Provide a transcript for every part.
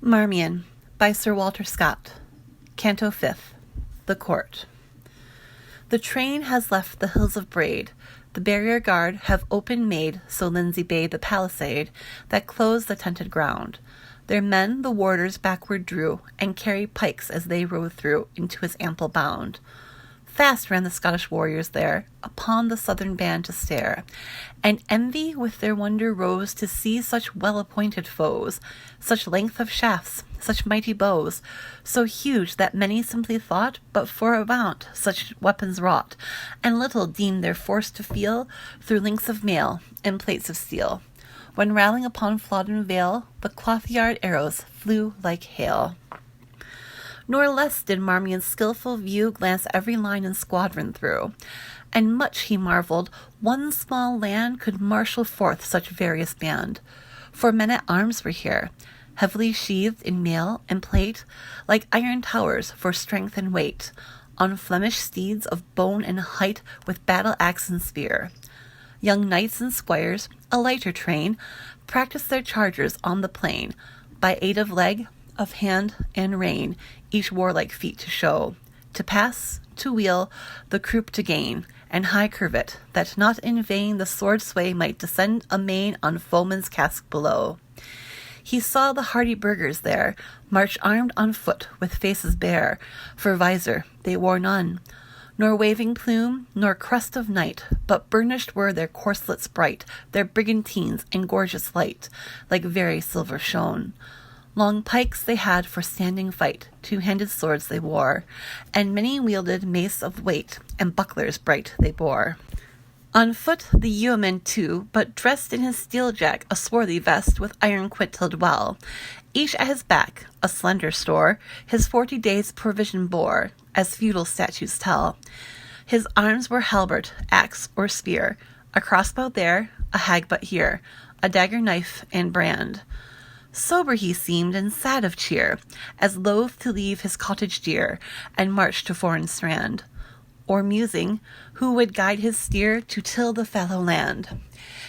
Marmion by Sir Walter Scott. Canto Fifth. The Court. The train has left the hills of Braid. The barrier guard have open made, so Lindsay bade the palisade that closed the tented ground. Their men the warders backward drew, and carried pikes as they rode through into his ample bound. Fast ran the Scottish warriors there, upon the southern band to stare, and envy with their wonder rose to see such well-appointed foes, such length of shafts, such mighty bows, so huge that many simply thought but for a mount such weapons wrought, and little deemed their force to feel through links of mail and plates of steel. When rallying upon Flodden Vale, the cloth-yard arrows flew like hail. Nor less did Marmion's skilful view glance every line and squadron through, and much he marvelled one small land could marshal forth such various band. For men-at-arms were here, heavily sheathed in mail and plate, like iron towers for strength and weight, on Flemish steeds of bone and height with battle-axe and spear. Young knights and squires, a lighter train, practised their chargers on the plain, by aid of leg, of hand and rein, each warlike feat to show, to pass, to wheel, the croup to gain, and high curvet, that not in vain the sword sway might descend amain on foeman's casque below. He saw the hardy burghers there, march armed on foot, with faces bare, for visor they wore none, nor waving plume, nor crest of knight, but burnished were their corslets bright, their brigantines and gorgeous light, like very silver shone. Long pikes they had for standing fight, two-handed swords they wore, and many-wielded mace of weight, and bucklers bright they bore. On foot the yeoman too, but dressed in his steel-jack, a swarthy vest, with iron quintled well. Each at his back, a slender store, his 40 days' provision bore, as feudal statutes tell. His arms were halbert, axe, or spear, a crossbow there, a hagbut here, a dagger, knife, and brand. Sober he seemed, and sad of cheer, as loath to leave his cottage dear, and march to foreign strand. Or musing, who would guide his steer to till the fallow land.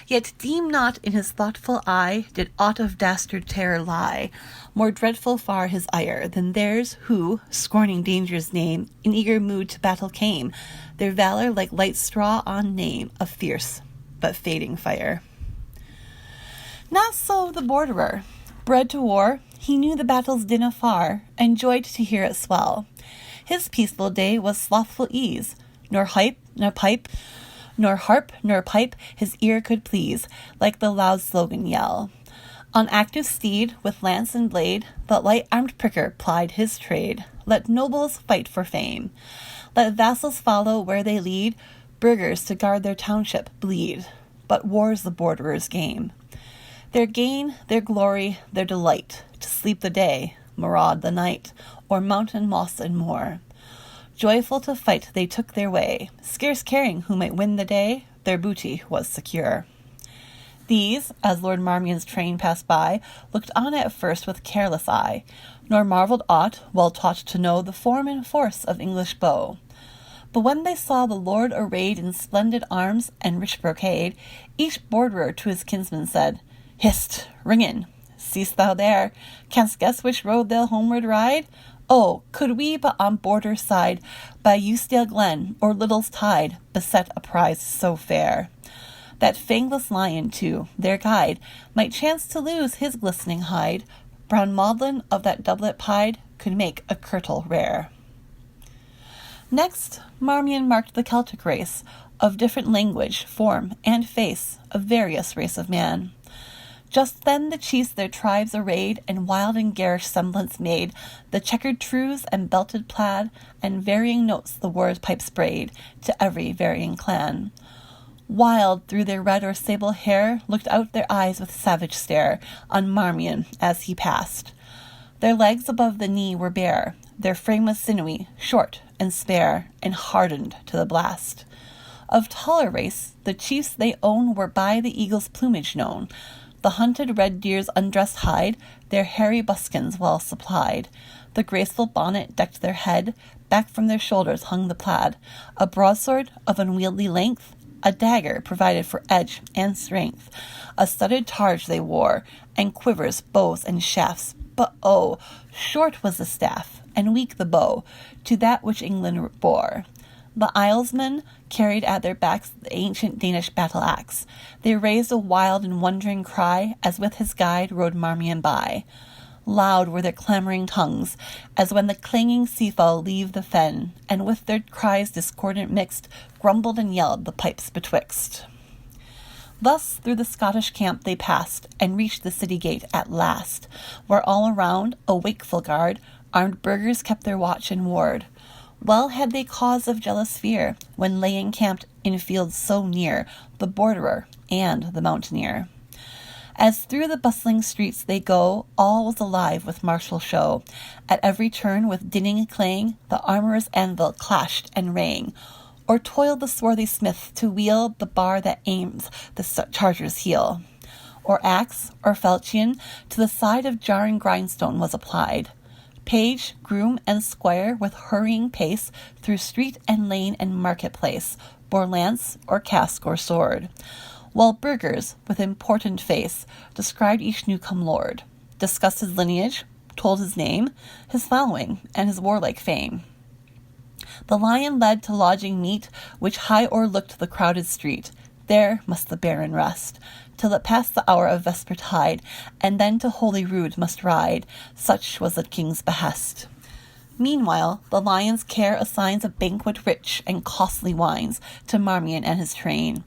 Yet deem not in his thoughtful eye did aught of dastard terror lie, more dreadful far his ire than theirs who, scorning danger's name, in eager mood to battle came, their valor like light straw on name, a fierce but fading fire. Not so the borderer. Bred to war, he knew the battle's din afar, and joyed to hear it swell. His peaceful day was slothful ease, nor hype, nor pipe, nor harp, nor pipe his ear could please, like the loud slogan yell. On active steed, with lance and blade, the light-armed pricker plied his trade. Let nobles fight for fame. Let vassals follow where they lead, burghers to guard their township bleed. But war's the borderer's game. Their gain, their glory, their delight, to sleep the day, maraud the night, or mountain moss and moor. Joyful to fight they took their way, scarce caring who might win the day, their booty was secure. These, as Lord Marmion's train passed by, looked on at first with careless eye, nor marvelled aught, well taught to know the form and force of English bow. But when they saw the lord arrayed in splendid arms and rich brocade, each borderer to his kinsman said, "Hist, Ringen, seest thou there? Canst guess which road they'll homeward ride? Oh, could we but on border side, by Ewsdale Glen or Little's tide, beset a prize so fair. That fangless lion, too, their guide, might chance to lose his glistening hide. Brown maudlin of that doublet pied could make a kirtle rare." Next, Marmion marked the Celtic race, of different language, form, and face, a various race of man. Just then the chiefs their tribes arrayed, and wild and garish semblance made, the checkered trews and belted plaid, and varying notes the war pipes brayed, to every varying clan. Wild through their red or sable hair looked out their eyes with savage stare on Marmion as he passed. Their legs above the knee were bare, their frame was sinewy, short, and spare, and hardened to the blast. Of taller race, the chiefs they own were by the eagle's plumage known. The hunted red deer's undressed hide, their hairy buskins well supplied. The graceful bonnet decked their head, back from their shoulders hung the plaid. A broadsword of unwieldy length, a dagger provided for edge and strength. A studded targe they wore, and quivers, bows, and shafts But oh, short was the staff, and weak the bow, to that which England bore. The Islesmen carried at their backs the ancient Danish battle-axe. They raised a wild and wondering cry, as with his guide rode Marmion by. Loud were their clamoring tongues, as when the clanging seafowl leave the fen, and with their cries discordant mixed, grumbled and yelled the pipes betwixt. Thus through the Scottish camp they passed, and reached the city gate at last, where all around, a wakeful guard, armed burghers kept their watch and ward. Well had they cause of jealous fear, when lay encamped in fields so near the borderer and the mountaineer. As through the bustling streets they go, all was alive with martial show. At every turn with dinning clang, the armorer's anvil clashed and rang, or toiled the swarthy smith to wield the bar that aims the charger's heel. Or axe, or falchion, to the side of jarring grindstone was applied. Page, groom, and squire, with hurrying pace, through street and lane and market-place, bore lance, or casque, or sword, while burghers, with important face, described each new-come lord, discussed his lineage, told his name, his following, and his warlike fame. The lion led to lodging meet, which high o'erlooked the crowded street. There must the baron rest, till it passed the hour of vespertide, and then to Holyrood must ride. Such was the king's behest. Meanwhile, the lion's care assigns a banquet rich and costly wines to Marmion and his train.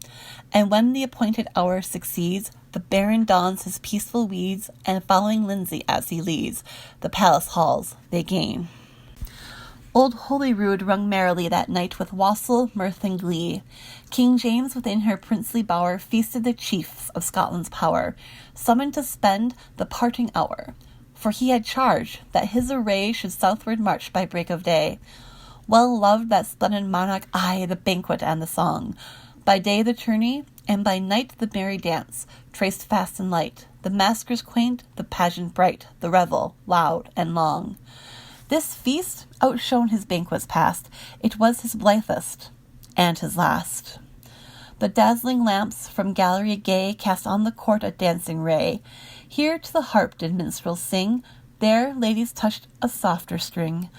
And when the appointed hour succeeds, the baron dons his peaceful weeds, and following Lindsay as he leads, the palace halls they gain. Old Holyrood rung merrily that night with wassail, mirth, and glee. King James within her princely bower feasted the chiefs of Scotland's power, summoned to spend the parting hour. For he had charge that his array should southward march by break of day. Well loved that splendid monarch, aye, the banquet and the song. By day the tourney, and by night the merry dance, traced fast and light, the maskers quaint, the pageant bright, the revel loud and long. This feast outshone his banquets past, it was his blithest, and his last. The dazzling lamps from gallery gay cast on the court a dancing ray. Here to the harp did minstrels sing, there ladies touched a softer string.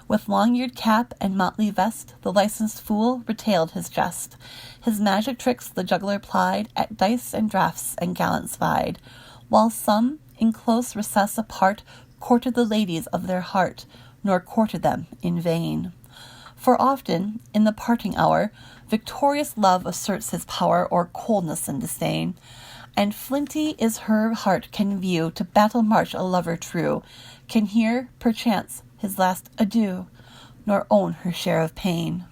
With long-eared cap and motley vest, the licensed fool retailed his jest. His magic tricks the juggler plied, at dice and draughts and gallants vied, while some, in close recess apart, courted the ladies of their heart, nor courted them in vain. For often, in the parting hour, victorious love asserts his power o'er coldness and disdain, and flinty is her heart can view to battle march a lover true, can hear, perchance, his last adieu, nor own her share of pain.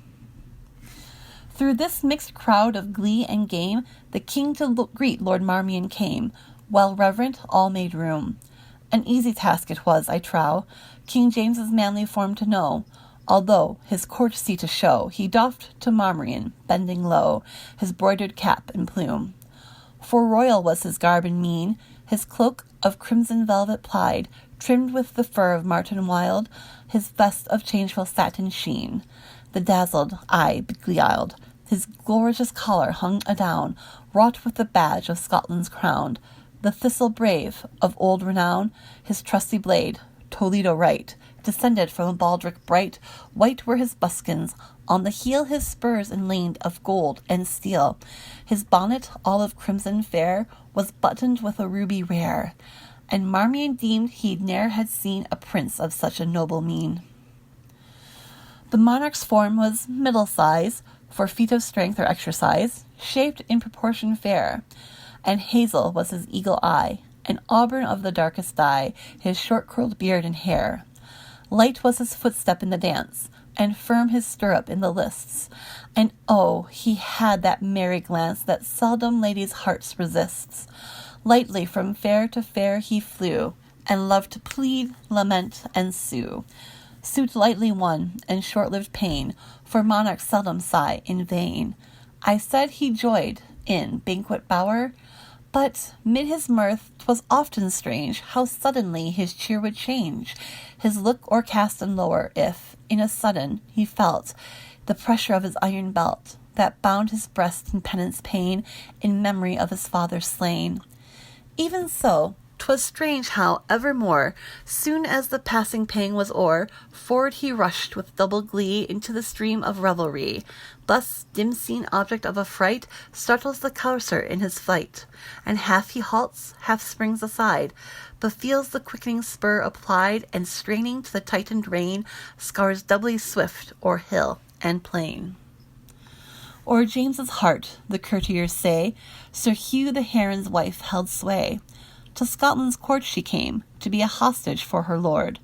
Through this mixed crowd of glee and game, the king to greet Lord Marmion came. Well reverent, all made room. An easy task it was, I trow, King James's manly form to know, although his courtesy to show, he doffed to Marmion, bending low, his broidered cap and plume. For royal was his garb and mien, his cloak of crimson velvet plied, trimmed with the fur of marten wild, his vest of changeful satin sheen. The dazzled eye beguiled, his gorgeous collar hung adown, wrought with the badge of Scotland's crown. The thistle brave, of old renown, his trusty blade, Toledo right, descended from a baldric bright. White were his buskins, on the heel his spurs inlaid of gold and steel. His bonnet, all of crimson fair, was buttoned with a ruby rare, and Marmion deemed he ne'er had seen a prince of such a noble mien. The monarch's form was middle size, for feat of strength or exercise, shaped in proportion fair, and hazel was his eagle eye, and auburn of the darkest dye, his short-curled beard and hair. Light was his footstep in the dance, and firm his stirrup in the lists, and oh, he had that merry glance that seldom ladies' hearts resists. Lightly from fair to fair he flew, and loved to plead, lament, and sue. Suit lightly won, and short-lived pain, for monarchs seldom sigh in vain. I said he joyed in banquet bower, but mid his mirth 'twas often strange how suddenly his cheer would change, his look o'ercast and lower, if, in a sudden, he felt the pressure of his iron belt, that bound his breast in penance pain, in memory of his father slain. Even so, 'Twas strange how, evermore, soon as the passing pang was o'er, forward he rushed with double glee into the stream of revelry. Thus, dim-seen object of affright, startles the courser in his flight, and half he halts, half springs aside, but feels the quickening spur applied, and straining to the tightened rein, scours doubly swift o'er hill and plain. O'er James's heart, the courtiers say, Sir Hugh the Heron's wife held sway. To Scotland's court she came, to be a hostage for her lord,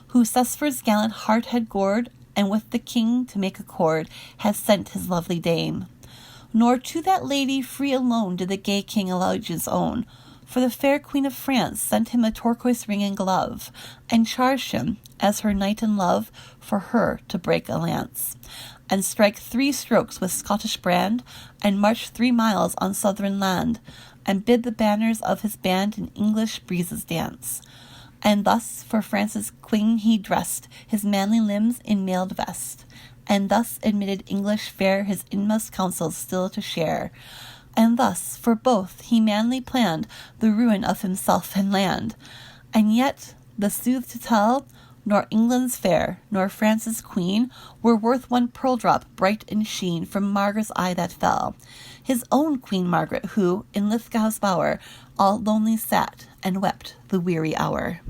who Cessford's gallant heart had gored, and with the king to make accord had sent his lovely dame. Nor to that lady free alone did the gay king allegiance own, for the fair queen of France sent him a turquoise ring and glove, and charged him, as her knight in love, for her to break a lance, and strike 3 strokes with Scottish brand, and march 3 miles on southern land, and bid the banners of his band in English breezes dance. And thus for France's queen he dressed his manly limbs in mailed vest, and thus admitted English fair his inmost counsels still to share. And thus for both he manly planned the ruin of himself and land. And yet, the sooth to tell, nor England's fair, nor France's queen, were worth 1 pearl drop bright and sheen from Margaret's eye that fell. His own Queen Margaret, who, in Lithgow's bower, all lonely sat, and wept the weary hour.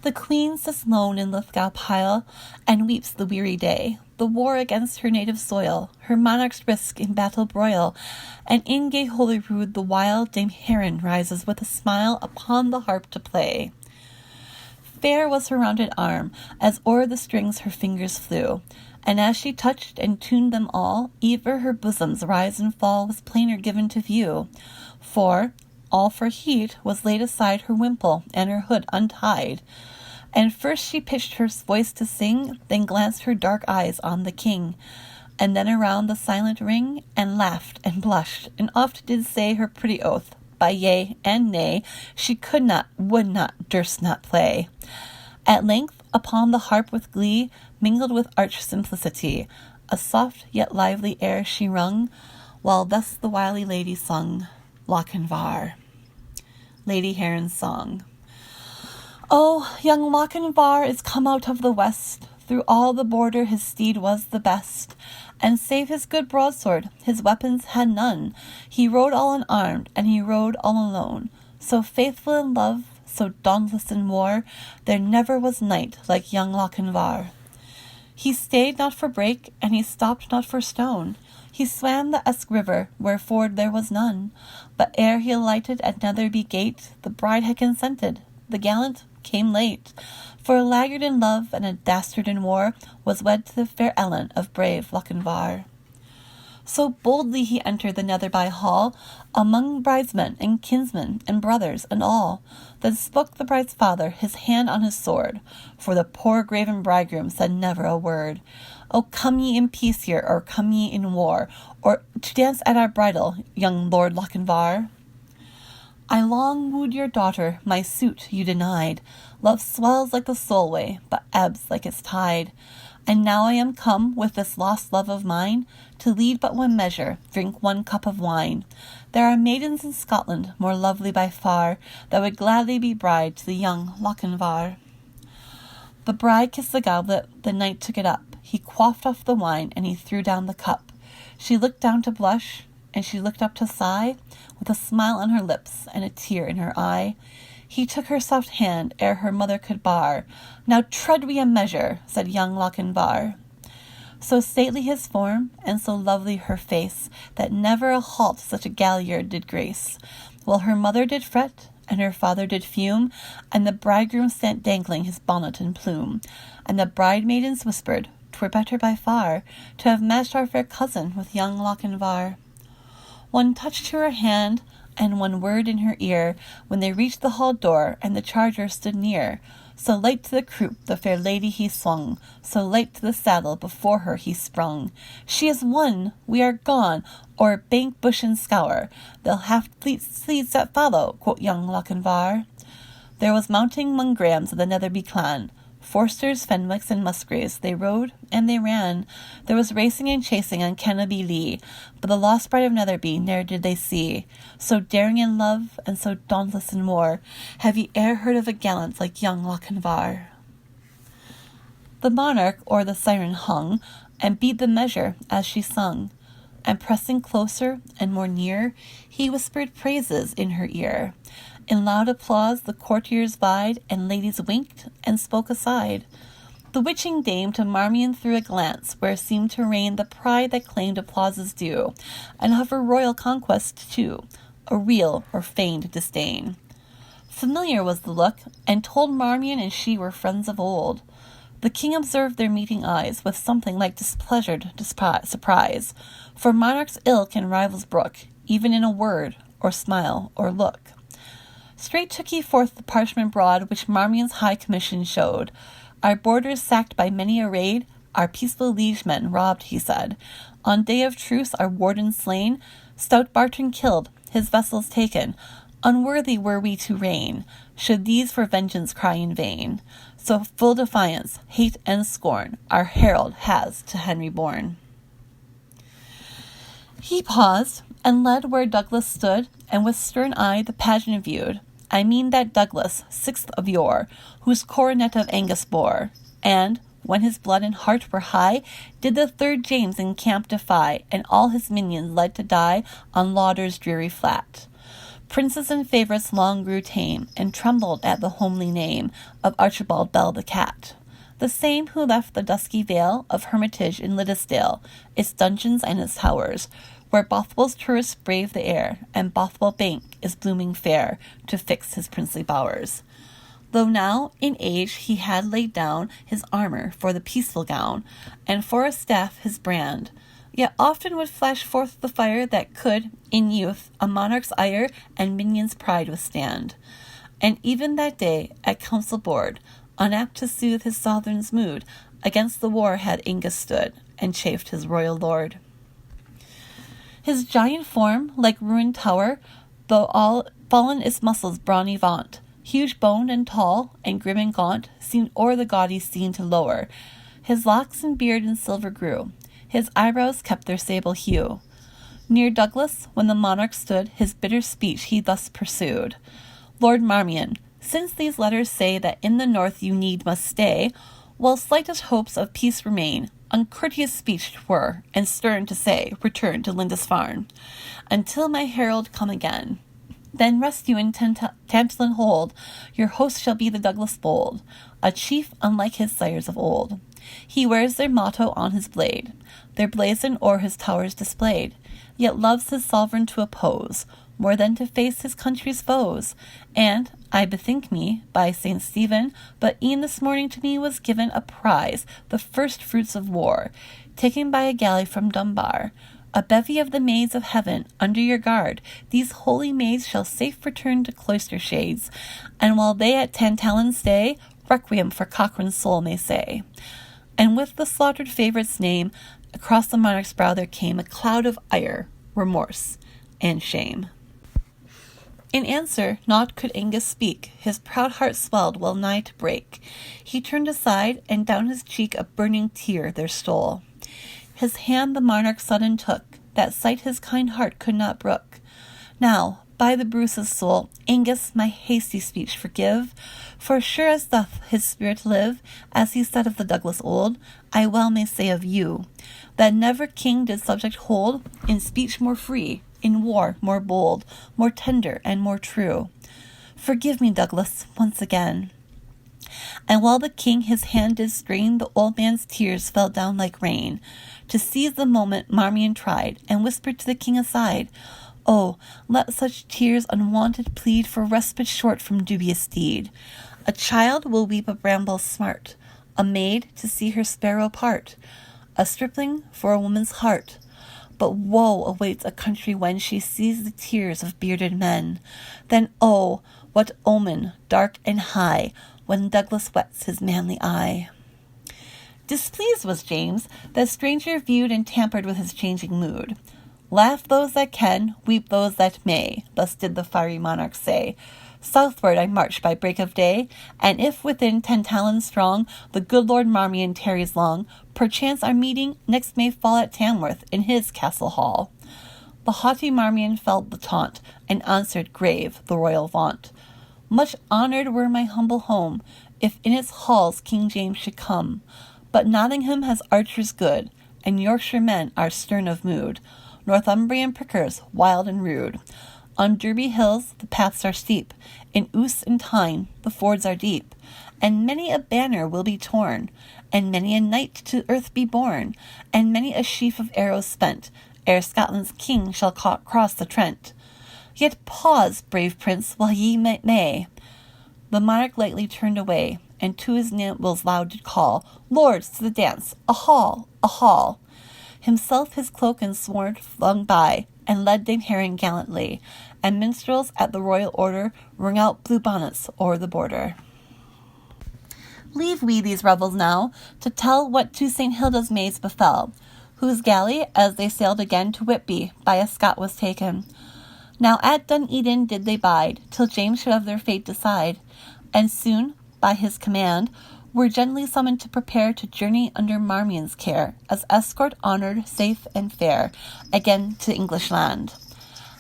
The queen sits lone in Lithgow pile, and weeps the weary day, the war against her native soil, her monarch's risk in battle broil, and in gay Holyrood the while Dame Heron rises with a smile upon the harp to play. Fair was her rounded arm, as o'er the strings her fingers flew, and as she touched and tuned them all, ever her bosom's rise and fall was plainer given to view. For, all for heat, was laid aside her wimple, and her hood untied. And first she pitched her voice to sing, then glanced her dark eyes on the king, and then around the silent ring, and laughed and blushed, and oft did say her pretty oath, by yea and nay, she could not, would not, durst not play. At length, upon the harp with glee, mingled with arch simplicity, a soft yet lively air she rung, while thus the wily lady sung, Lochinvar. Lady Heron's Song. Oh, young Lochinvar is come out of the west, through all the border his steed was the best, and save his good broadsword, his weapons had none. He rode all unarmed, and he rode all alone. So faithful in love, so dauntless in war, there never was knight like young Lochinvar. He stayed not for brake, and he stopped not for stone. He swam the Esk river, where ford there was none. But ere he alighted at Netherby gate, the bride had consented, the gallant came late. For a laggard in love and a dastard in war was wed to the fair Ellen of brave Lochinvar. So boldly he entered the Netherby hall, among bridesmen and kinsmen and brothers and all. Then spoke the bride's father, his hand on his sword, for the poor graven bridegroom said never a word. O come ye in peace here, or come ye in war, or to dance at our bridal, young Lord Lochinvar? I long wooed your daughter, my suit you denied. Love swells like the Solway, but ebbs like its tide. And now I am come with this lost love of mine, to lead but 1 measure, drink 1 cup of wine. There are maidens in Scotland, more lovely by far, that would gladly be bride to the young Lochinvar. The bride kissed the goblet, the knight took it up. He quaffed off the wine, and he threw down the cup. She looked down to blush, and she looked up to sigh, with a smile on her lips and a tear in her eye. He took her soft hand ere her mother could bar. Now tread we a measure, said young Lochinvar. So stately his form, and so lovely her face, that never a halt such a galliard did grace. While her mother did fret, and her father did fume, and the bridegroom sat dangling his bonnet and plume, and the bride-maidens whispered, 'Twere better by far to have matched our fair cousin with young Lochinvar. 1 touch to her hand, and 1 word in her ear, when they reached the hall door, and the charger stood near. So light to the croup the fair lady he swung, so light to the saddle before her he sprung. She is won, we are gone, o'er bank, bush, and scour. They'll have fleet steeds that follow, quoth young Lochinvar. There was mounting 'mong Grahams of the Netherby clan, Forsters, Fenwicks, and Musgraves, they rode and they ran. There was racing and chasing on Cannobie Lee, but the lost bride of Netherby ne'er did they see. So daring in love, and so dauntless in war, have ye e'er heard of a gallant like young Lochinvar? The monarch o'er the siren hung, and beat the measure as she sung. And pressing closer and more near, he whispered praises in her ear. In loud applause the courtiers vied, and ladies winked and spoke aside. The witching dame to Marmion threw a glance, where seemed to reign the pride that claimed applause's due, and of her royal conquest too, a real or feigned disdain. Familiar was the look, and told Marmion and she were friends of old. The king observed their meeting eyes with something like displeasured surprise, for monarchs ill can rivals brook, even in a word, or smile, or look. Straight took he forth the parchment broad which Marmion's high commission showed. Our borders sacked by many a raid, our peaceful liegemen robbed, he said. On day of truce our warden slain, stout Barton killed, his vessels taken. Unworthy were we to reign, should these for vengeance cry in vain. So full defiance, hate, and scorn our herald has to Henry borne. He paused, and led where Douglas stood, and with stern eye the pageant viewed. I mean that Douglas, sixth of yore, whose coronet of Angus bore, and, when his blood and heart were high, did the third James in camp defy, and all his minions led to die on Lauder's dreary flat. Princes and favourites long grew tame, and trembled at the homely name of Archibald Bell the Cat, the same who left the dusky vale of Hermitage in Liddesdale, its dungeons and its towers, where Bothwell's tourists brave the air, and Bothwell Bank is blooming fair to fix his princely bowers. Though now, in age, he had laid down his armour for the peaceful gown, and for a staff his brand, yet often would flash forth the fire that could, in youth, a monarch's ire and minion's pride withstand. And even that day, at council board, unapt to soothe his sovereign's mood, against the war had Angus stood, and chafed his royal lord. His giant form, like ruined tower, though all fallen its muscles brawny vaunt, huge boned and tall, and grim and gaunt, seemed o'er the gaudy scene to lower. His locks and beard in silver grew, his eyebrows kept their sable hue. Near Douglas, when the monarch stood, his bitter speech he thus pursued. Lord Marmion, since these letters say that in the north you need must stay, while slightest hopes of peace remain, uncourteous speech 'twere, and stern to say, return to Lindisfarne, until my herald come again. Then rest you in Tantallon hold, your host shall be the Douglas bold, a chief unlike his sires of old. He wears their motto on his blade, their blazon o'er his towers displayed, yet loves his sovereign to oppose, more than to face his country's foes. And, I bethink me, by St. Stephen, but e'en this morning to me was given a prize, the first fruits of war, taken by a galley from Dunbar. A bevy of the maids of heaven, under your guard, these holy maids shall safe return to cloister shades, and while they at Tantallon stay, requiem for Cochrane's soul may say. And with the slaughtered favourite's name, across the monarch's brow there came a cloud of ire, remorse, and shame. In answer, naught could Angus speak, his proud heart swelled well nigh to break. He turned aside, and down his cheek a burning tear there stole. His hand the monarch sudden took, that sight his kind heart could not brook. Now, by the Bruce's soul, Angus, my hasty speech forgive, for sure as doth his spirit live, as he said of the Douglas old, I well may say of you, that never king did subject hold, in speech more free, in war more bold, more tender and more true. Forgive me, Douglas, once again. And while the king his hand did strain, the old man's tears fell down like rain. To seize the moment Marmion tried, and whispered to the king aside, Oh, let such tears unwonted plead for respite short from dubious deed. A child will weep a bramble smart, a maid to see her sparrow part, a stripling for a woman's heart. But woe awaits a country when she sees the tears of bearded men. Then, oh, what omen, dark and high, when Douglas wets his manly eye. Displeased was James, that stranger viewed and tampered with his changing mood. Laugh those that can, weep those that may, thus did the fiery monarch say. Southward I march by break of day, and if within 10 talons strong the good Lord Marmion tarries long, perchance our meeting next may fall at Tamworth in his castle hall. The haughty Marmion felt the taunt, and answered grave the royal vaunt. Much honoured were my humble home, if in its halls King James should come. But Nottingham has archers good, and Yorkshire men are stern of mood, Northumbrian prickers wild and rude. On Derby hills the paths are steep, in Ouse and Tyne the fords are deep, and many a banner will be torn, and many a knight to earth be borne, and many a sheaf of arrows spent, ere Scotland's king shall cross the Trent. Yet pause, brave prince, while ye may. The monarch lightly turned away, and to his nobles loud did call, Lords, to the dance, a hall, a hall. Himself his cloak and sword flung by, and led Dame Herring gallantly, and minstrels at the royal order rung out blue bonnets o'er the border. Leave we these revels now, to tell what to St. Hilda's maids befell, whose galley, as they sailed again to Whitby, by a Scot was taken. Now at Dun-Edin did they bide, till James should of their fate decide, and soon, by his command, were gently summoned to prepare to journey under Marmion's care, as escort honoured, safe, and fair, again to English land.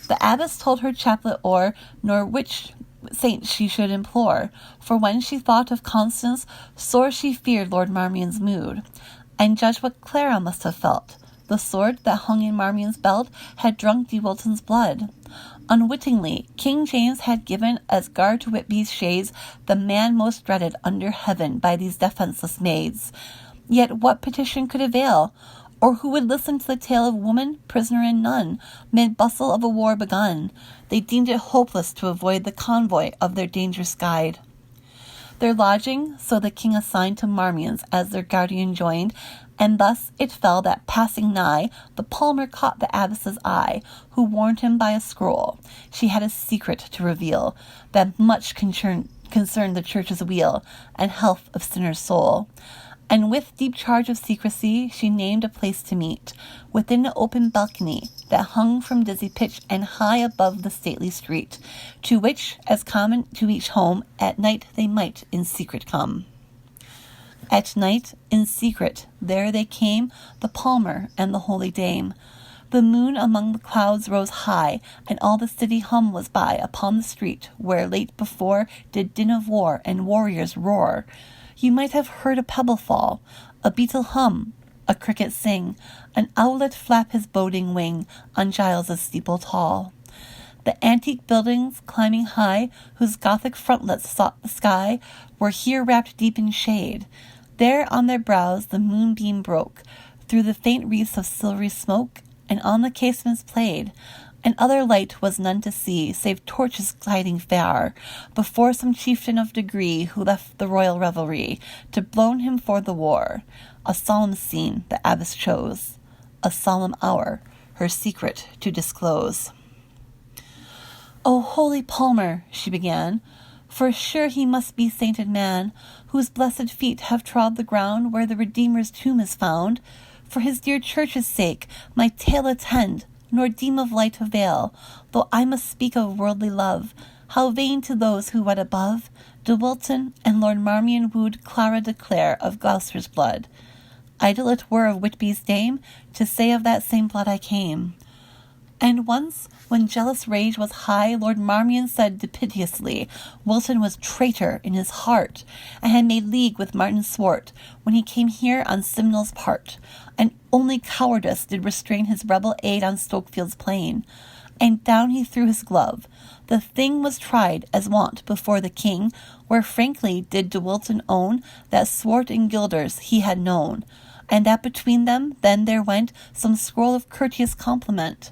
The abbess told her chaplet o'er, nor which saint she should implore, for when she thought of Constance, sore she feared Lord Marmion's mood, and judge what Clara must have felt. The sword that hung in Marmion's belt had drunk de Wilton's blood. Unwittingly, King James had given as guard to Whitby's shades the man most dreaded under heaven by these defenceless maids. Yet what petition could avail? Or who would listen to the tale of woman, prisoner, and nun, mid bustle of a war begun? They deemed it hopeless to avoid the convoy of their dangerous guide. Their lodging, so the king assigned to Marmion's as their guardian joined, and thus it fell that passing nigh, the palmer caught the abbess's eye, who warned him by a scroll. She had a secret to reveal, that much concerned the church's weal, and health of sinner's soul. And with deep charge of secrecy, she named a place to meet, within an open balcony, that hung from dizzy pitch and high above the stately street, to which, as common to each home, at night they might in secret come. At night, in secret, there they came, the palmer and the holy dame. The moon among the clouds rose high, and all the city hum was by upon the street, where late before did din of war and warriors roar. You might have heard a pebble fall, a beetle hum, a cricket sing, an owlet flap his boding wing on Giles's steeple tall. The antique buildings climbing high, whose Gothic frontlets sought the sky, were here wrapped deep in shade. There on their brows the moonbeam broke, through the faint wreaths of silvery smoke, and on the casements played. And other light was none to see, save torches gliding far, before some chieftain of degree, who left the royal revelry, to blown him for the war. A solemn scene the abbess chose, a solemn hour, her secret to disclose. "O holy palmer," she began, "for sure he must be sainted man, whose blessed feet have trod the ground where the Redeemer's tomb is found. For his dear church's sake, my tale attend, nor deem of light avail, though I must speak of worldly love. How vain to those who wed above! De Wilton and Lord Marmion wooed Clara de Clare of Gloucester's blood. Idle it were of Whitby's dame to say of that same blood I came. And once, when jealous rage was high, Lord Marmion said piteously, Wilton was traitor in his heart, and had made league with Martin Swart, when he came here on Simnel's part, and only cowardice did restrain his rebel aid on Stokefield's plain. And down he threw his glove. The thing was tried as wont before the king, where frankly did De Wilton own that Swart and Guelders he had known, and that between them then there went some scroll of courteous compliment.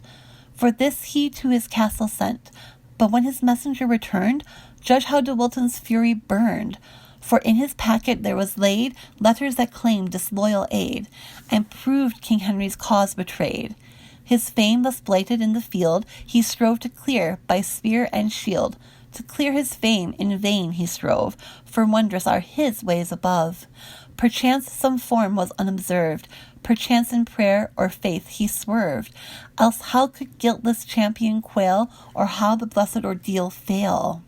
For this he to his castle sent, but when his messenger returned, judge how De Wilton's fury burned. For in his packet there was laid letters that claimed disloyal aid, and proved King Henry's cause betrayed. His fame thus blighted in the field, he strove to clear by spear and shield. To clear his fame in vain he strove, for wondrous are his ways above. Perchance some form was unobserved, perchance in prayer or faith he swerved, else how could guiltless champion quail, or how the blessed ordeal fail?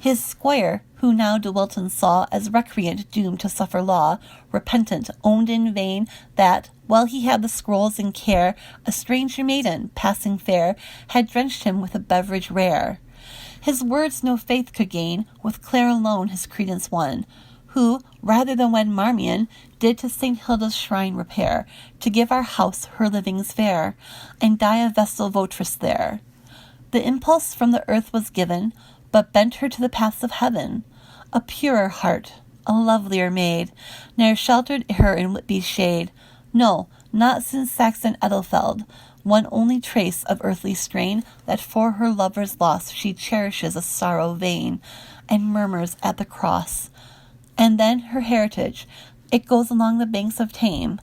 His squire, who now De Wilton saw as recreant doomed to suffer law, repentant, owned in vain that, while he had the scrolls in care, a stranger maiden, passing fair, had drenched him with a beverage rare. His words no faith could gain, with Clare alone his credence won, who, rather than wed Marmion, did to St. Hilda's shrine repair, to give our house her livings fair, and die a vestal votress there. The impulse from the earth was given, but bent her to the paths of heaven. A purer heart, a lovelier maid, ne'er sheltered her in Whitby's shade. No, not since Saxon Edelfeld, one only trace of earthly strain, that for her lover's loss she cherishes a sorrow vain, and murmurs at the cross. And then her heritage, it goes along the banks of Tame.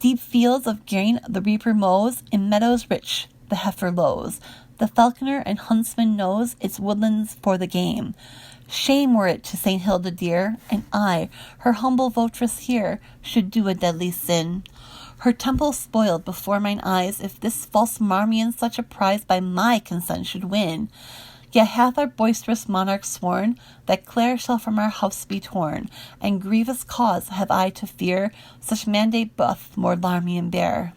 Deep fields of grain the reaper mows, in meadows rich the heifer lows. The falconer and huntsman knows its woodlands for the game. Shame were it to St. Hilda dear, and I, her humble votress here, should do a deadly sin. Her temple spoiled before mine eyes, if this false Marmion such a prize by my consent should win. Yet hath our boisterous monarch sworn that Clare shall from our house be torn, and grievous cause have I to fear such mandate doth more Marmion bear.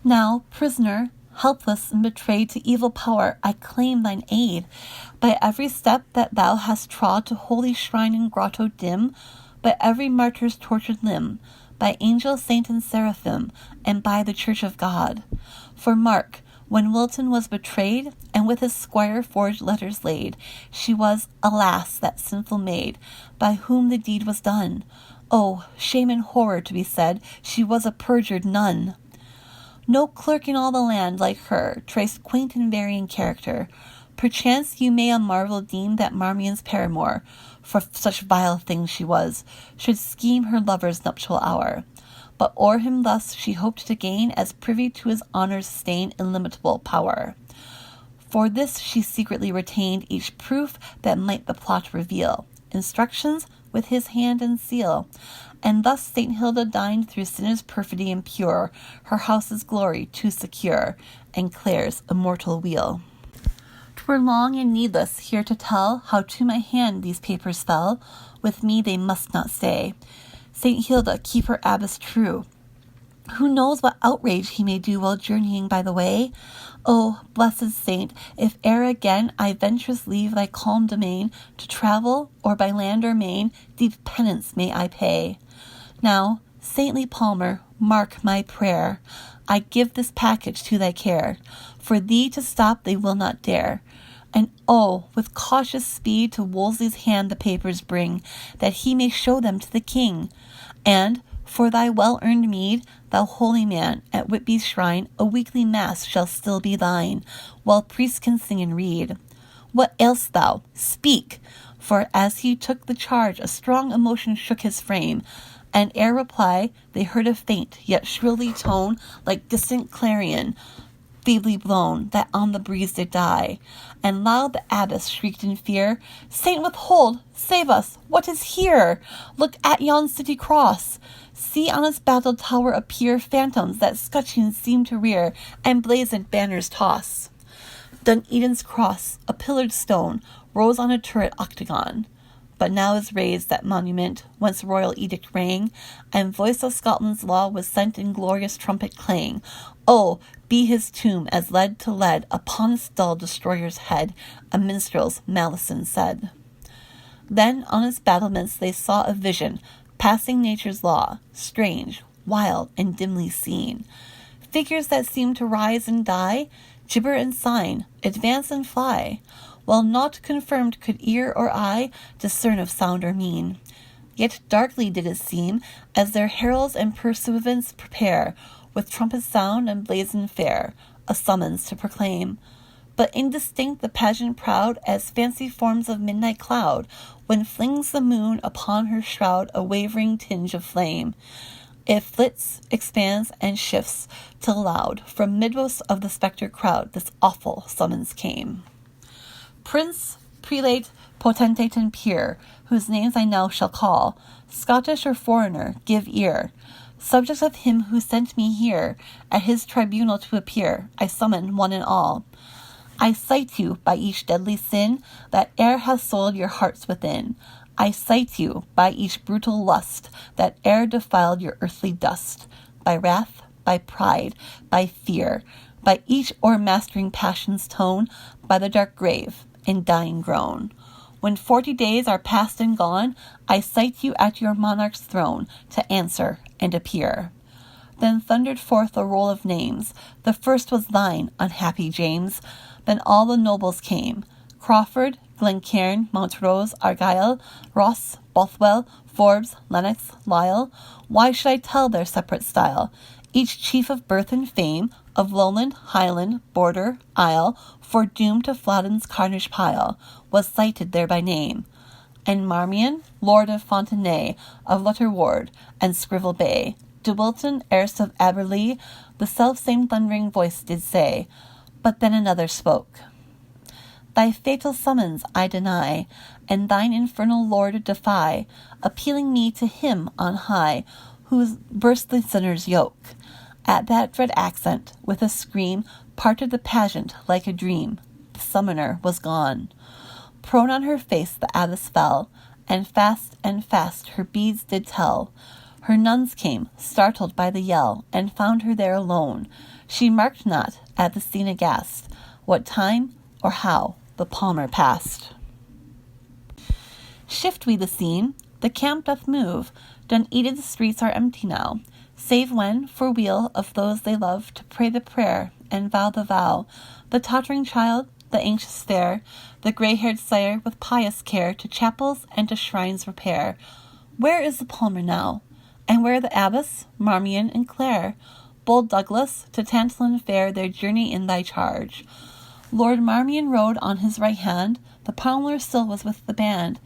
Now, prisoner, helpless and betrayed to evil power, I claim thine aid. By every step that thou hast trod to holy shrine and grotto dim, by every martyr's tortured limb, by angel, saint, and seraphim, and by the church of God. For mark, when Wilton was betrayed, and with his squire forged letters laid, she was, alas, that sinful maid, by whom the deed was done. Oh, shame and horror to be said, she was a perjured nun. No clerk in all the land like her traced quaint and varying character. Perchance you may a marvel deem that Marmion's paramour, for such vile things she was, should scheme her lover's nuptial hour. But o'er him thus she hoped to gain, as privy to his honour's stain, illimitable power. For this she secretly retained each proof that might the plot reveal, instructions with his hand and seal. And thus St. Hilda dined through sinner's perfidy impure, her house's glory to secure, and Clare's immortal weal. 'Twere long and needless here to tell how to my hand these papers fell. With me they must not stay. St. Hilda, keep her abbess true. Who knows what outrage he may do while journeying by the way? O, blessed saint, if e'er again I venturous leave thy calm domain, to travel, or by land or main, deep penance may I pay. Now, saintly Palmer, mark my prayer. I give this package to thy care. For thee to stop they will not dare. And oh, with cautious speed to Wolsey's hand the papers bring, that he may show them to the king. And, for thy well-earned meed, thou holy man, at Whitby's shrine, a weekly mass shall still be thine, while priests can sing and read. What ail'st thou? Speak! For as he took the charge, a strong emotion shook his frame, and ere reply, they heard a faint, yet shrilly tone, like distant clarion, feebly blown, that on the breeze did die. And loud the abbess shrieked in fear, Saint, withhold! Save us! What is here? Look at yon city cross! See on its battled tower appear phantoms that scutcheons seem to rear, and blazoned banners toss. Dun Eden's cross, a pillared stone, rose on a turret octagon. But now is raised that monument, whence royal edict rang, and voice of Scotland's law was sent in glorious trumpet clang. Oh, be his tomb as lead to lead upon its dull destroyer's head, a minstrel's malison said. Then on its battlements they saw a vision, passing nature's law, strange, wild, and dimly seen. Figures that seemed to rise and die, gibber and sign, advance and fly, while naught confirmed could ear or eye discern of sound or mien. Yet darkly did it seem, as their heralds and pursuivants prepare, with trumpet sound and blazon fair, a summons to proclaim. But indistinct the pageant proud, as fancy forms of midnight cloud, when flings the moon upon her shroud a wavering tinge of flame. It flits, expands, and shifts, till loud, from midmost of the spectre crowd, this awful summons came. Prince, prelate, potentate, and peer, whose names I now shall call, Scottish or foreigner, give ear. Subjects of him who sent me here, at his tribunal to appear, I summon one and all. I cite you by each deadly sin that e'er has soiled your hearts within. I cite you by each brutal lust that e'er defiled your earthly dust, by wrath, by pride, by fear, by each o'ermastering passion's tone, by the dark grave and dying groan. When 40 days are past and gone, I cite you at your monarch's throne to answer and appear. Then thundered forth a roll of names. The first was thine, unhappy James. Then all the nobles came: Crawford, Glencairn, Montrose, Argyle, Ross, Bothwell, Forbes, Lennox, Lisle. Why should I tell their separate style? Each chief of birth and fame, of lowland, highland, border, isle, foredoomed to Flodden's carnage pile, was cited there by name. And Marmion, lord of Fontenay, of Lutterward, and Scrivel Bay, De Wilton, heiress of Aberlea, the self-same thundering voice did say. But then another spoke. Thy fatal summons I deny, and thine infernal lord defy, appealing me to him on high, who burst the sinner's yoke. At that dread accent, with a scream, parted the pageant like a dream. The summoner was gone. Prone on her face the abbess fell, and fast her beads did tell. Her nuns came, startled by the yell, and found her there alone. She marked not, at the scene aghast, what time or how the palmer passed. Shift we the scene, the camp doth move. Dun-Edin's the streets are empty now, save when, for weal of those they love, to pray the prayer and vow the vow, the tottering child, the anxious fair, the grey-haired sire with pious care to chapels and to shrines repair. Where is the palmer now? And where the abbess, Marmion, and Clare? Bold Douglas, to Tantallon fair their journey in thy charge. Lord Marmion rode on his right hand, the palmer still was with the band.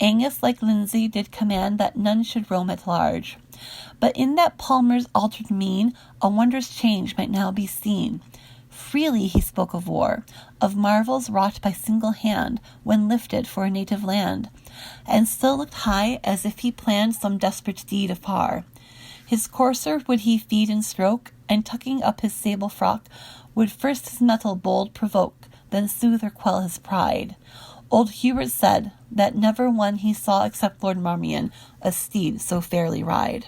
Angus, like Lindsay, did command that none should roam at large. But in that palmer's altered mien, a wondrous change might now be seen. Freely he spoke of war, of marvels wrought by single hand, when lifted for a native land, and still looked high as if he planned some desperate deed afar. His courser would he feed and stroke, and tucking up his sable frock, would first his mettle bold provoke, then soothe or quell his pride. Old Hubert said that never one he saw except Lord Marmion a steed so fairly ride.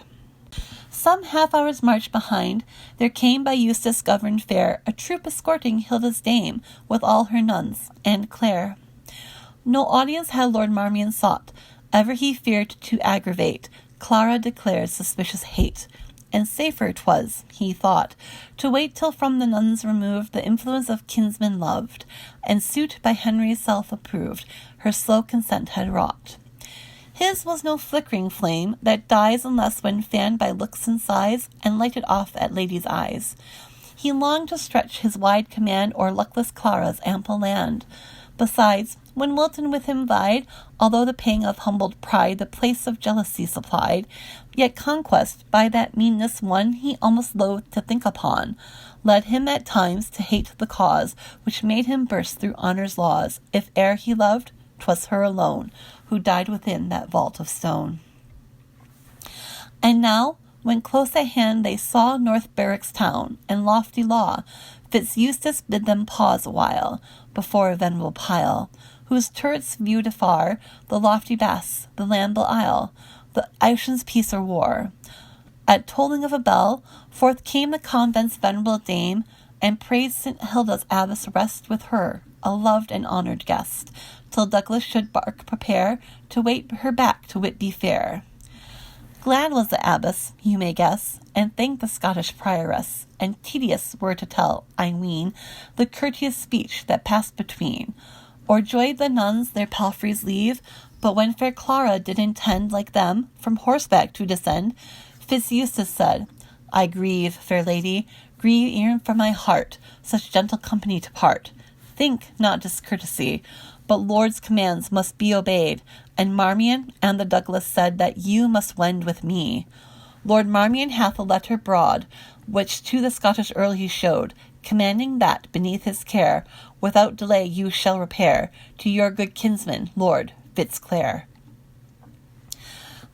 Some half-hour's march behind, there came by Eustace governed fair a troop escorting Hilda's dame with all her nuns, and Clare. No audience had Lord Marmion sought, ever he feared to aggravate Clara declared suspicious hate, and safer 'twas, he thought, to wait till from the nuns removed the influence of kinsmen loved, and suit by Henry's self approved, her slow consent had wrought. His was no flickering flame that dies unless when fanned by looks and sighs, and lighted off at ladies' eyes. He longed to stretch his wide command o'er luckless Clara's ample land. Besides, when Wilton with him vied, although the pang of humbled pride the place of jealousy supplied, yet conquest by that meanness won he almost loathed to think upon, led him at times to hate the cause which made him burst through honour's laws. If e'er he loved, 'twas her alone, who died within that vault of stone. And now, when close at hand they saw North Berwick's town and lofty law, Fitz-Eustace bid them pause awhile before a venerable pile, whose turrets viewed afar the lofty bass, the Landville Isle, the ocean's peace or war. At tolling of a bell, forth came the convent's venerable dame, and prayed St. Hilda's abbess rest with her, a loved and honoured guest, till Douglas should bark prepare to wait her back to Whitby fair. Glad was the abbess, you may guess, and thanked the Scottish prioress, and tedious were to tell, I ween, the courteous speech that passed between. O'erjoyed the nuns their palfreys leave, but when fair Clara did intend, like them, from horseback to descend, Fitz-Eustace said, I grieve, fair lady, grieve e'en from my heart, such gentle company to part. Think not discourtesy, but Lord's commands must be obeyed, and Marmion and the Douglas said that you must wend with me. Lord Marmion hath a letter broad, which to the Scottish Earl he showed, commanding that, beneath his care, without delay you shall repair to your good kinsman, Lord Fitzclare.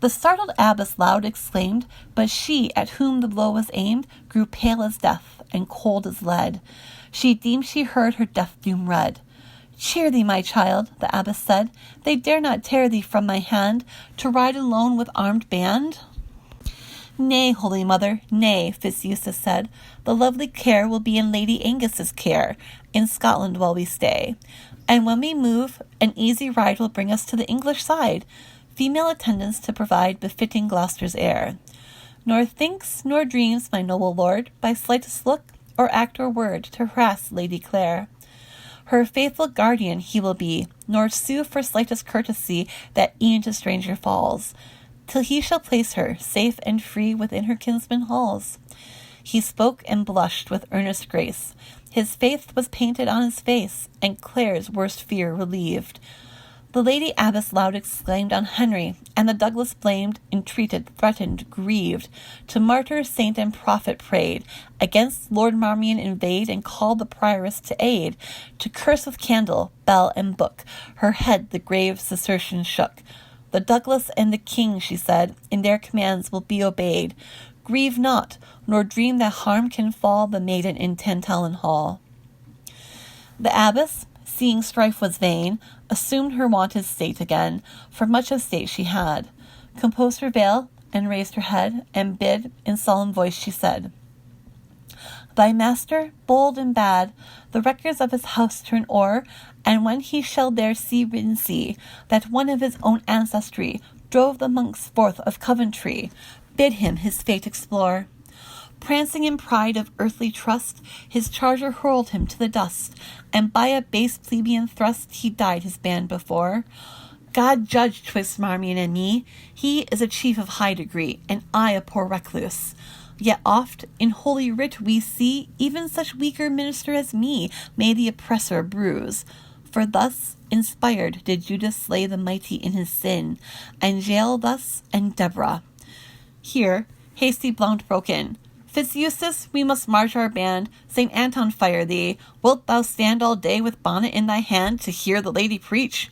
The startled abbess loud exclaimed, but she, at whom the blow was aimed, grew pale as death, and cold as lead. She deemed she heard her death doom read. "Cheer thee, my child," the abbess said. "They dare not tear thee from my hand, to ride alone with armed band." "Nay, holy mother, nay," Fitzeustace said. "The lovely care will be in Lady Angus's care, in Scotland while we stay. And when we move, an easy ride will bring us to the English side, female attendants to provide befitting Gloucester's air. Nor thinks nor dreams my noble lord, by slightest look, or act or word, to harass Lady Clare. Her faithful guardian he will be, nor sue for slightest courtesy that e'en to stranger falls, till he shall place her, safe and free, within her kinsman halls." He spoke and blushed with earnest grace. His faith was painted on his face, and Clare's worst fear relieved. The lady abbess loud exclaimed on Henry, and the Douglas blamed, entreated, threatened, grieved. To martyr, saint, and prophet prayed, against Lord Marmion invade, and called the prioress to aid, to curse with candle, bell, and book. Her head the grave Cistercian shook. "The Douglas and the king," she said, "in their commands will be obeyed. Grieve not, nor dream that harm can fall the maiden in Tantallon Hall." The abbess, seeing strife was vain, assumed her wonted state again, for much of state she had, composed her veil, and raised her head, and bid, in solemn voice she said, "Thy master, bold and bad, the records of his house turn o'er, and when he shall there see written that one of his own ancestry drove the monks forth of Coventry, bid him his fate explore. Prancing in pride of earthly trust, his charger hurled him to the dust, and by a base plebeian thrust he died his band before. God judge 'twixt Marmion and me, he is a chief of high degree, and I a poor recluse. Yet oft in Holy Writ we see even such weaker minister as me may the oppressor bruise. For thus, inspired, did Judas slay the mighty in his sin, and Jael thus, and Deborah." Here hasty Blount broke in. "Fitzeustace, we must march our band. St. Anton fire thee. Wilt thou stand all day with bonnet in thy hand to hear the lady preach?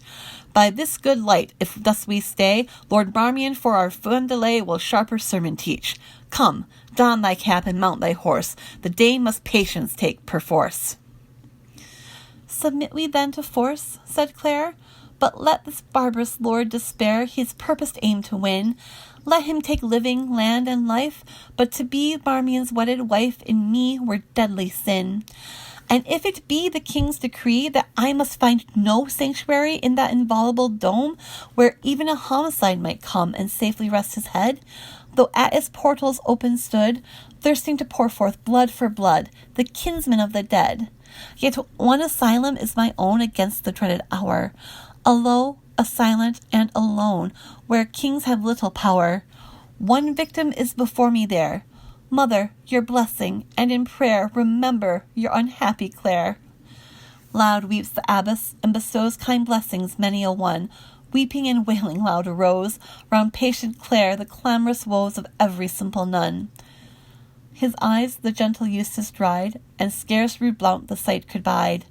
By this good light, if thus we stay, Lord Marmion for our Fendelay will sharper sermon teach. Come, don thy cap and mount thy horse. The dame must patience take perforce." "Submit we then to force?" said Clare. "But let this barbarous lord despair his purposed aim to win. Let him take living, land, and life, but to be Marmion's wedded wife in me were deadly sin. And if it be the king's decree that I must find no sanctuary in that inviolable dome, where even a homicide might come and safely rest his head, though at its portals open stood, thirsting to pour forth blood for blood, the kinsman of the dead, yet one asylum is my own against the dreaded hour, a low, a silent, and alone, where kings have little power. One victim is before me there. Mother, your blessing, and in prayer remember your unhappy Clare." Loud weeps the abbess, and bestows kind blessings many a one. Weeping and wailing loud arose round patient Clare the clamorous woes of every simple nun. His eyes the gentle Eustace dried, and scarce rude Blount the sight could bide.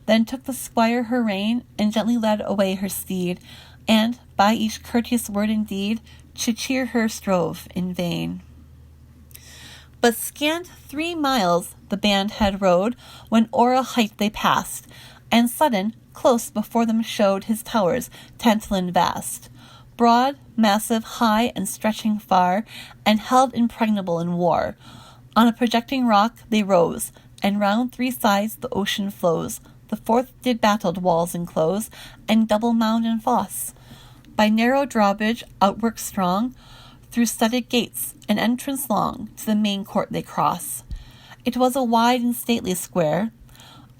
Then took the squire her rein, and gently led away her steed, and, by each courteous word and deed, to cheer her strove in vain. But scant 3 miles the band had rode, when o'er a height they passed, and sudden, close before them showed his towers, Tantallon vast, broad, massive, high, and stretching far, and held impregnable in war. On a projecting rock they rose, and round 3 sides the ocean flows. The 4th did battled walls enclose, and double mound and fosse. By narrow drawbridge, outwork strong, through studded gates, an entrance long, to the main court they cross. It was a wide and stately square,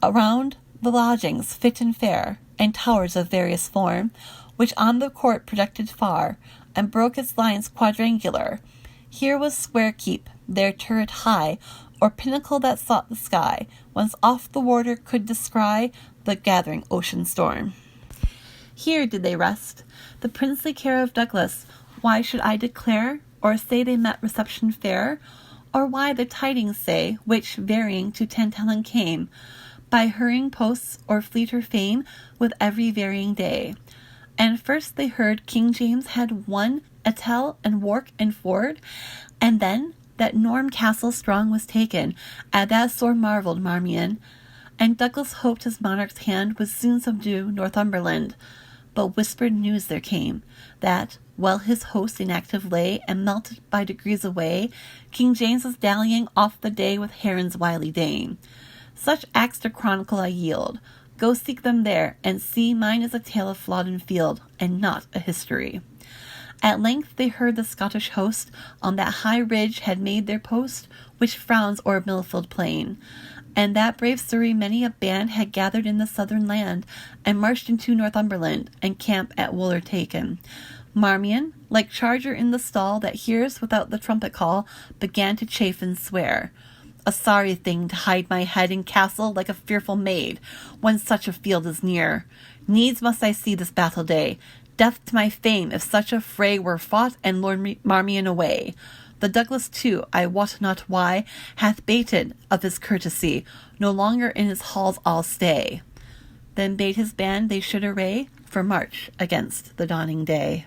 around the lodgings fit and fair, and towers of various form, which on the court projected far, and broke its lines quadrangular. Here was square keep, there turret high, or pinnacle that sought the sky, whence oft the warder could descry the gathering ocean storm. Here did they rest, the princely care of Douglas. Why should I declare, or say they met reception fair, or why the tidings say, which, varying to Tantallon came, by hurrying posts or fleeter fame, with every varying day? And first they heard King James had won Attel and Wark and Ford, and then that Norham Castle strong was taken, at that sore marvelled Marmion. And Douglas hoped his monarch's hand would soon subdue Northumberland. But whispered news there came, that, while his host inactive lay, and melted by degrees away, King James was dallying off the day with Heron's wily dame. Such acts to chronicle I yield. Go seek them there, and see mine is a tale of Flodden field, and not a history. At length they heard the Scottish host on that high ridge had made their post, which frowns o'er Millfield plain. And that brave Surrey many a band had gathered in the southern land, and marched into Northumberland, and camp at Wooler taken. Marmion, like charger in the stall that hears without the trumpet call, began to chafe and swear. A sorry thing to hide my head in castle like a fearful maid, when such a field is near. Needs must I see this battle day. Death to my fame if such a fray were fought and Lord Marmion away. The Douglas, too, I wot not why, hath bated of his courtesy, no longer in his halls I'll stay. Then bade his band they should array for march against the dawning day.